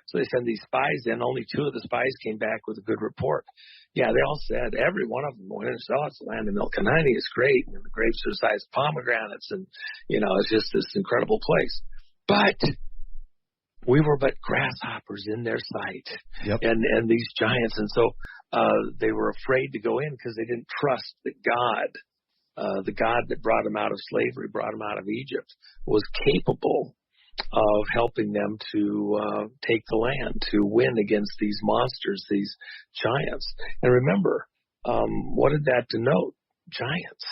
So they send these spies in. Only 2 of the spies came back with a good report. Yeah, they all said, every one of them went and saw it's the land of milk and honey. It's great. And the grapes are the size of pomegranates. And, it's just this incredible place. But we were but grasshoppers in their sight. Yep. And these giants. And so they were afraid to go in because they didn't trust that God, the God that brought them out of slavery, brought them out of Egypt, was capable of helping them to take the land, to win against these monsters, these giants. And remember, what did that denote? Giants.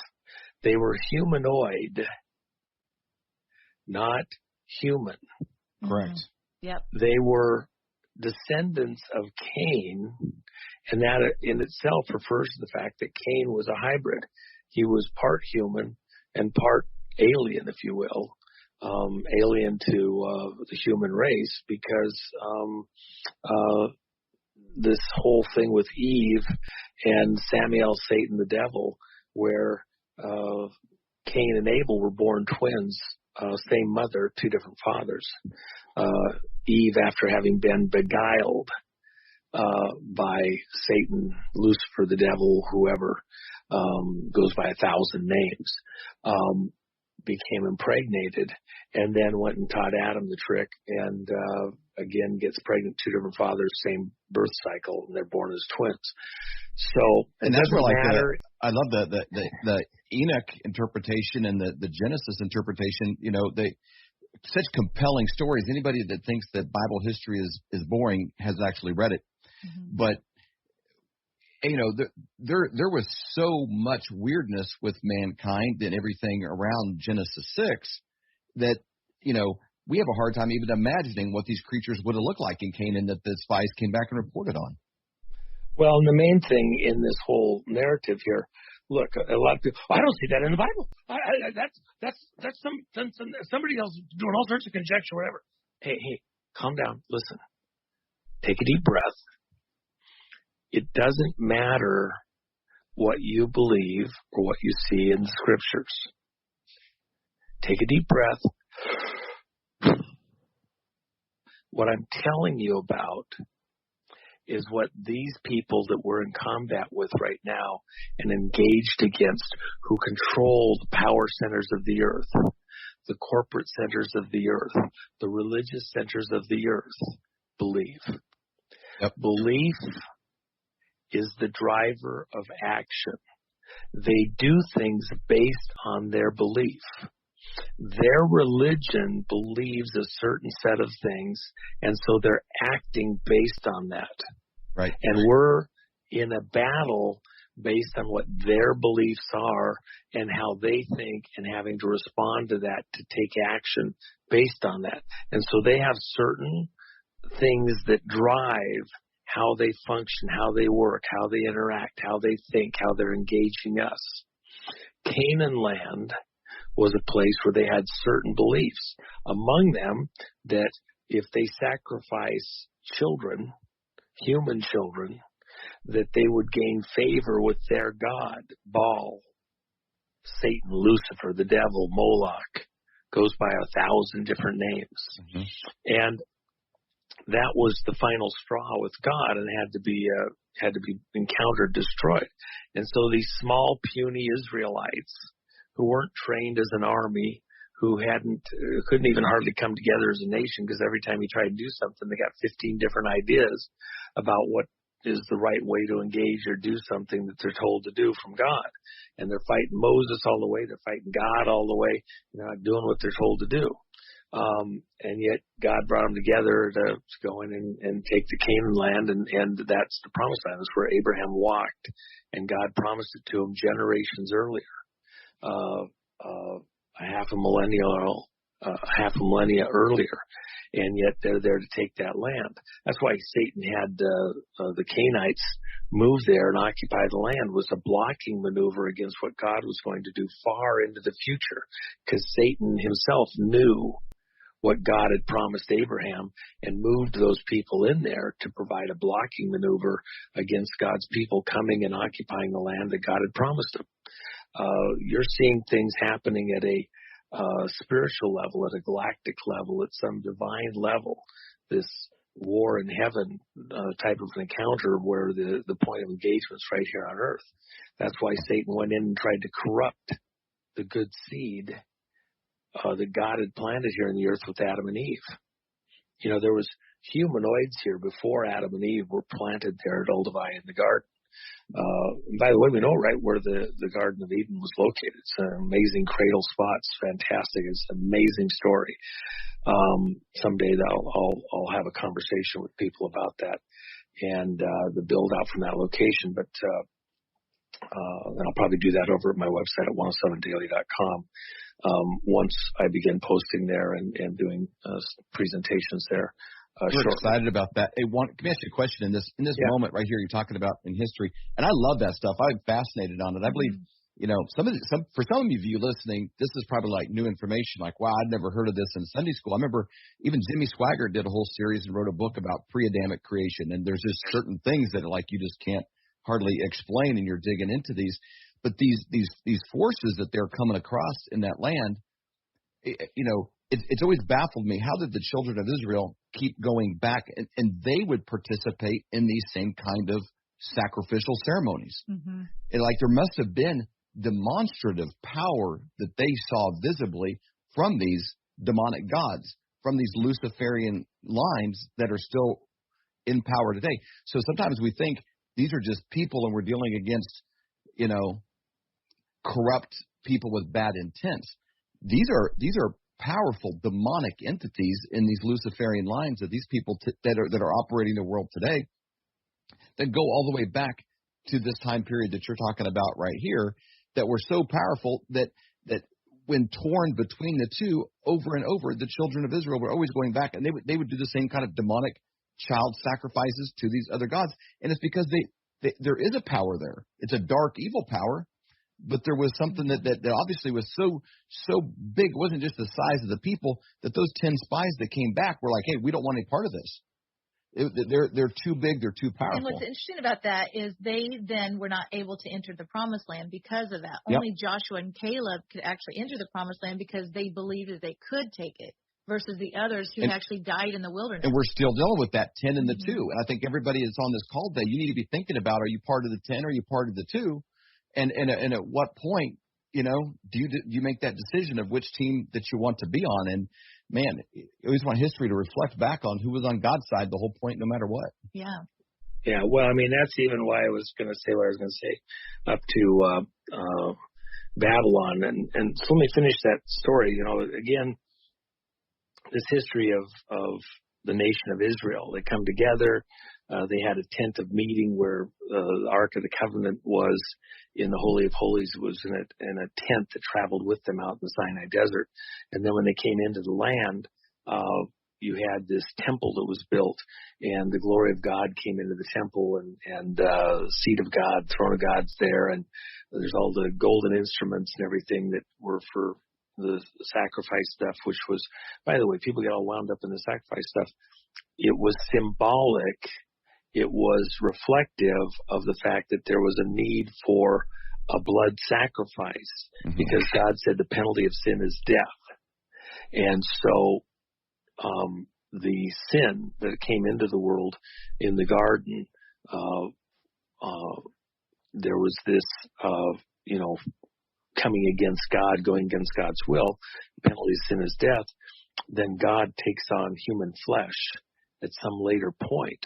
They were humanoid, not human. Correct. Yep. They were descendants of Cain, and that in itself refers to the fact that Cain was a hybrid. He was part human and part alien, if you will. Alien to the human race, because this whole thing with Eve and Samael, Satan, the devil, where Cain and Abel were born twins, same mother, 2 different fathers. Eve, after having been beguiled by Satan, Lucifer, the devil, whoever goes by 1,000 names, became impregnated, and then went and taught Adam the trick, and again gets pregnant, 2 different fathers, same birth cycle, and they're born as twins. So, and that's where I love the Enoch interpretation and the Genesis interpretation. They such compelling stories. Anybody that thinks that Bible history is boring has actually read it. Mm-hmm. But there was so much weirdness with mankind and everything around Genesis 6 that, we have a hard time even imagining what these creatures would have looked like in Canaan that the spies came back and reported on. Well, and the main thing in this whole narrative here, look, a lot of people, I don't see that in the Bible. That's somebody else doing all sorts of conjecture, whatever. Hey, calm down. Listen. Take a deep breath. It doesn't matter what you believe or what you see in the scriptures. Take a deep breath. What I'm telling you about is what these people that we're in combat with right now and engaged against, who control the power centers of the earth, the corporate centers of the earth, the religious centers of the earth, believe. Yep. Belief is the driver of action. They do things based on their belief. Their religion believes a certain set of things, and so they're acting based on that. Right. And we're in a battle based on what their beliefs are and how they think, and having to respond to that to take action based on that. And so they have certain things that drive how they function, how they work, how they interact, how they think, how they're engaging us. Canaan land was a place where they had certain beliefs. Among them, that if they sacrifice children, human children, that they would gain favor with their god, Baal, Satan, Lucifer, the devil, Moloch, goes by 1,000 different names. Mm-hmm. And that was the final straw with God, and had to be encountered, destroyed. And so these small, puny Israelites, who weren't trained as an army, who couldn't even hardly come together as a nation, because every time you try to do something, they got 15 different ideas about what is the right way to engage or do something that they're told to do from God. And they're fighting Moses all the way, they're fighting God all the way, not doing what they're told to do. And yet God brought them together to go in and take the Canaan land, and that's the promised land. That's where Abraham walked, and God promised it to him generations earlier, half a millennia earlier, and yet they're there to take that land. That's why Satan had the Canaanites move there and occupy the land, was a blocking maneuver against what God was going to do far into the future, because Satan himself knew what God had promised Abraham and moved those people in there to provide a blocking maneuver against God's people coming and occupying the land that God had promised them. You're seeing things happening at a spiritual level, at a galactic level, at some divine level. This war in heaven type of an encounter where the point of engagement is right here on earth. That's why Satan went in and tried to corrupt the good seed that God had planted here in the earth with Adam and Eve. You know, there was humanoids here before Adam and Eve were planted there at Olduvai in the garden. By the way, we know right where the Garden of Eden was located. It's an amazing cradle spot. It's fantastic. It's an amazing story. Someday I'll have a conversation with people about that and the build out from that location. But and I'll probably do that over at my website at 107daily.com. Once I begin posting there and doing presentations there. We're excited about that. Hey, Juan, can I ask you a question in this moment right here you're talking about in history? And I love that stuff. I'm fascinated on it. I believe, you know, for some of you listening, this is probably like new information. Like, wow, I'd never heard of this in Sunday school. I remember even Jimmy Swaggart did a whole series and wrote a book about pre-Adamic creation. And there's just certain things that like you just can't hardly explain, and you're digging into these. But these forces that they're coming across in that land, you know, it's always baffled me. How did the children of Israel keep going back and they would participate in these same kind of sacrificial ceremonies? Mm-hmm. And like there must have been demonstrative power that they saw visibly from these demonic gods, from these Luciferian lines that are still in power today. So sometimes we think these are just people and we're dealing against, you know, corrupt people with bad intent. These are powerful demonic entities in these Luciferian lines that these people that are operating the world today that go all the way back to this time period that you're talking about right here, that were so powerful that when torn between the two over and over, the children of Israel were always going back and they would do the same kind of demonic child sacrifices to these other gods. And it's because there is a power there. It's a dark, evil power. But there was something that obviously was so big. It wasn't just the size of the people, that those 10 spies that came back were like, hey, we don't want any part of this. They're too big. They're too powerful. And what's interesting about that is they then were not able to enter the promised land because of that. Yep. Only Joshua and Caleb could actually enter the promised land because they believed that they could take it, versus the others who actually died in the wilderness. And we're still dealing with that 10 and the 2. And I think everybody that's on this call today, you need to be thinking about, are you part of the 10 or are you part of the 2? And at what point, you know, do you make that decision of which team that you want to be on? And man, you always want history to reflect back on who was on God's side the whole point, no matter what. Yeah. Yeah. Well, I mean, that's even why I was going to say what I was going to say up to Babylon. And so let me finish that story. You know, again, this history of the nation of Israel. They come together. They had a tent of meeting where the Ark of the Covenant was in the Holy of Holies. It was in a tent that traveled with them out in the Sinai Desert. And then when they came into the land, you had this temple that was built, and the glory of God came into the temple, and seat of God, throne of God's there, and there's all the golden instruments and everything that were for the sacrifice stuff, which was, by the way, people get all wound up in the sacrifice stuff. It was symbolic. It was reflective of the fact that there was a need for a blood sacrifice, because God said the penalty of sin is death. And so the sin that came into the world in the garden, there was this, coming against God, going against God's will. The penalty of sin is death. Then God takes on human flesh at some later point.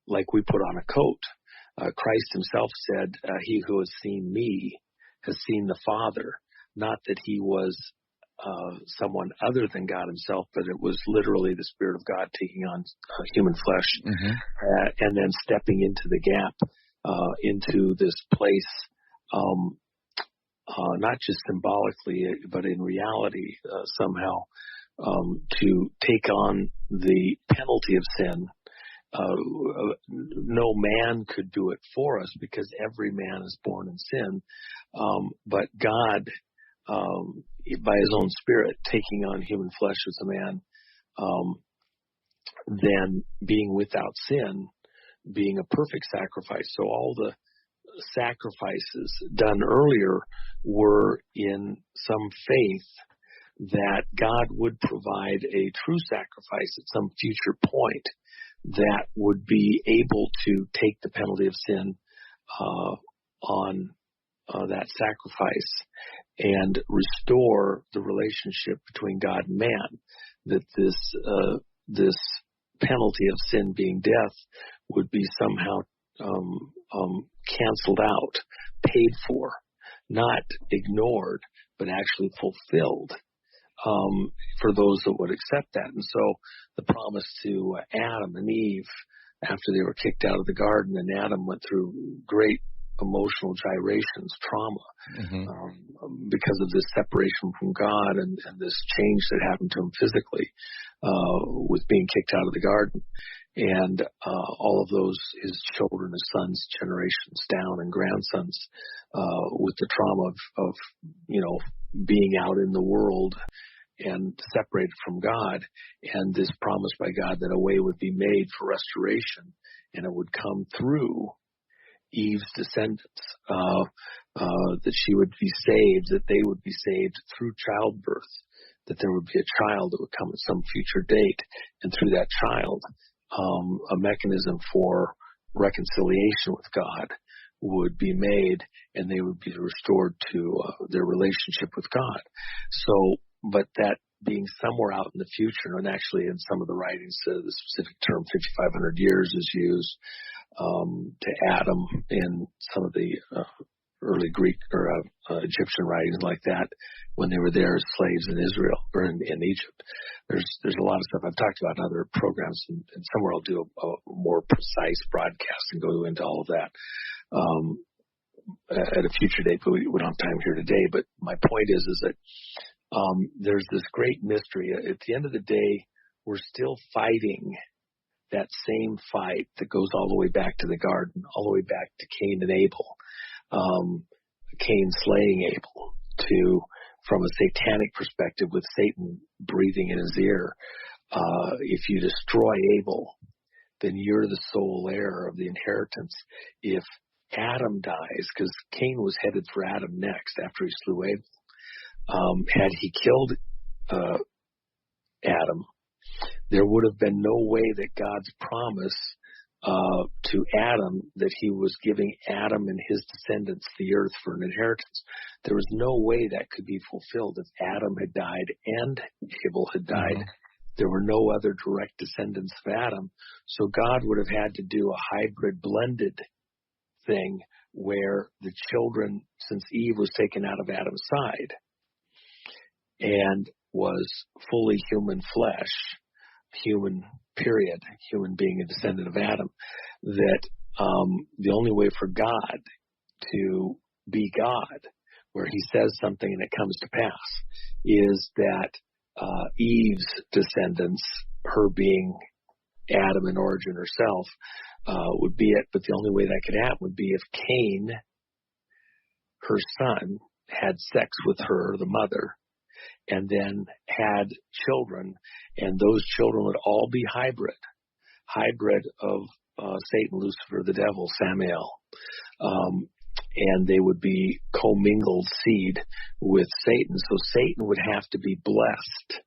Like we put on a coat. Christ himself said, he who has seen me has seen the Father. Not that he was someone other than God himself, but it was literally the Spirit of God taking on human flesh, and then stepping into the gap, into this place, not just symbolically, but in reality, somehow, to take on the penalty of sin. No man could do it for us, because every man is born in sin. But God, by his own Spirit, taking on human flesh as a man, then being without sin, being a perfect sacrifice. So all the sacrifices done earlier were in some faith, that God would provide a true sacrifice at some future point that would be able to take the penalty of sin on that sacrifice and restore the relationship between God and man. That this penalty of sin being death would be somehow canceled out, paid for, not ignored, but actually fulfilled for those that would accept that. And so the promise to Adam and Eve after they were kicked out of the garden, and Adam went through great emotional gyrations, trauma, because of this separation from God and this change that happened to him physically with being kicked out of the garden. And all of those, his children, his sons, generations down, and grandsons, with the trauma of being out in the world and separated from God, and this promise by God that a way would be made for restoration, and it would come through Eve's descendants, that she would be saved, that they would be saved through childbirth, that there would be a child that would come at some future date, and through that child, a mechanism for reconciliation with God would be made, and they would be restored to their relationship with God. So, but that being somewhere out in the future, and actually in some of the writings, the specific term 5,500 years is used to Adam in some of the early Greek or Egyptian writings like that, when they were there as slaves in Israel or in Egypt. There's a lot of stuff I've talked about in other programs, and somewhere I'll do a more precise broadcast and go into all of that at a future date, but we don't have time here today. But my point is that there's this great mystery. At the end of the day, we're still fighting that same fight that goes all the way back to the garden, all the way back to Cain and Abel. Cain slaying Abel, from a satanic perspective with Satan breathing in his ear. If you destroy Abel, then you're the sole heir of the inheritance. If Adam dies, because Cain was headed for Adam next after he slew Abel, had he killed Adam, there would have been no way that God's promise to Adam, that he was giving Adam and his descendants the earth for an inheritance. There was no way that could be fulfilled if Adam had died and Abel had died. There were no other direct descendants of Adam. So God would have had to do a hybrid blended thing where the children, since Eve was taken out of Adam's side and was fully human flesh, human period, human being a descendant of Adam, that the only way for God to be God, where he says something and it comes to pass, is that Eve's descendants, her being Adam in origin herself, would be it. But the only way that could happen would be if Cain, her son, had sex with her, the mother, and then had children, and those children would all be hybrid of Satan, Lucifer, the devil, Samael, and they would be commingled seed with Satan. So Satan would have to be blessed.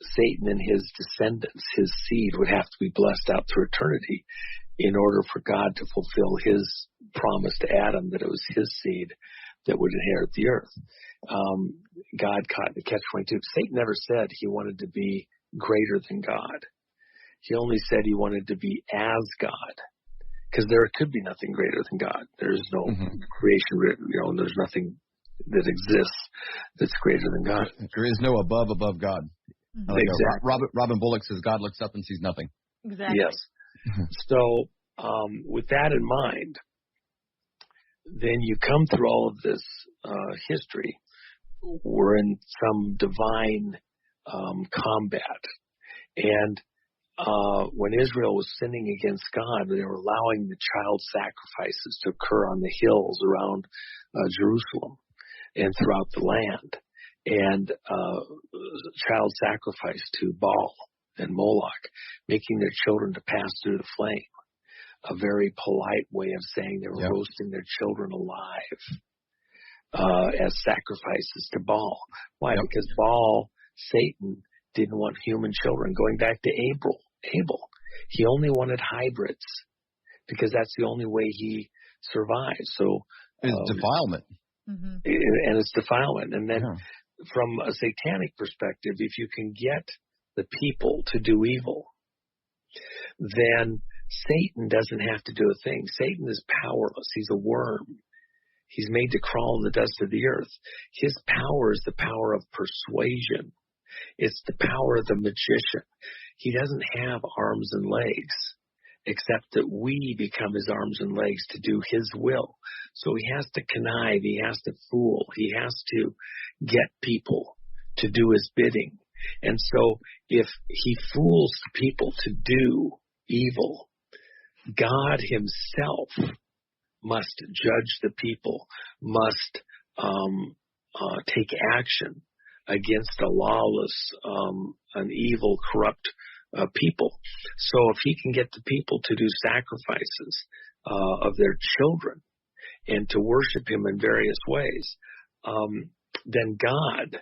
Satan and his descendants, his seed, would have to be blessed out through eternity in order for God to fulfill his promise to Adam that it was his seed that would inherit the earth. God caught the catch-22. Satan never said he wanted to be greater than God. He only said he wanted to be as God, because there could be nothing greater than God. There is no creation, there's nothing that exists that's greater than God. There is no above God. Exactly. Robin Bullock says God looks up and sees nothing. Exactly. Yes. So with that in mind, then you come through all of this history. We're in some divine combat. And when Israel was sinning against God, they were allowing the child sacrifices to occur on the hills around Jerusalem and throughout the land. And child sacrifice to Baal and Moloch, making their children to pass through the flame. A very polite way of saying they were roasting their children alive. as sacrifices to Baal. Why? Yep. Because Satan, didn't want human children. Going back to Abel, he only wanted hybrids because that's the only way he survived. So it's defilement. Mm-hmm. And it's defilement. And then Yeah. from a satanic perspective, if you can get the people to do evil, then Satan doesn't have to do a thing. Satan is powerless. He's a worm. He's made to crawl in the dust of the earth. His power is the power of persuasion. It's the power of the magician. He doesn't have arms and legs, except that we become his arms and legs to do his will. So he has to connive. He has to fool. He has to get people to do his bidding. And so if he fools people to do evil, God himself must judge the people, must take action against a lawless, an evil, corrupt people. So if he can get the people to do sacrifices of their children and to worship him in various ways, then God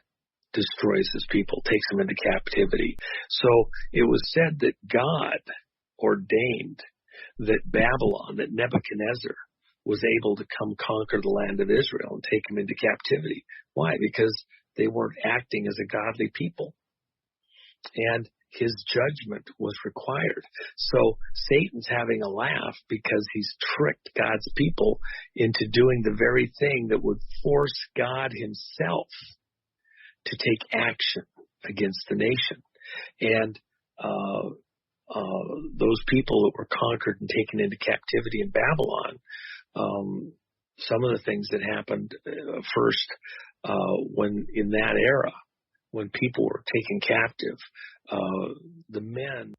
destroys his people, takes them into captivity. So it was said that God ordained that Babylon, that Nebuchadnezzar, was able to come conquer the land of Israel and take them into captivity. Why? Because they weren't acting as a godly people. And his judgment was required. So Satan's having a laugh because he's tricked God's people into doing the very thing that would force God himself to take action against the nation. And those people that were conquered and taken into captivity in Babylon, some of the things that happened first when in that era, when people were taken captive, the men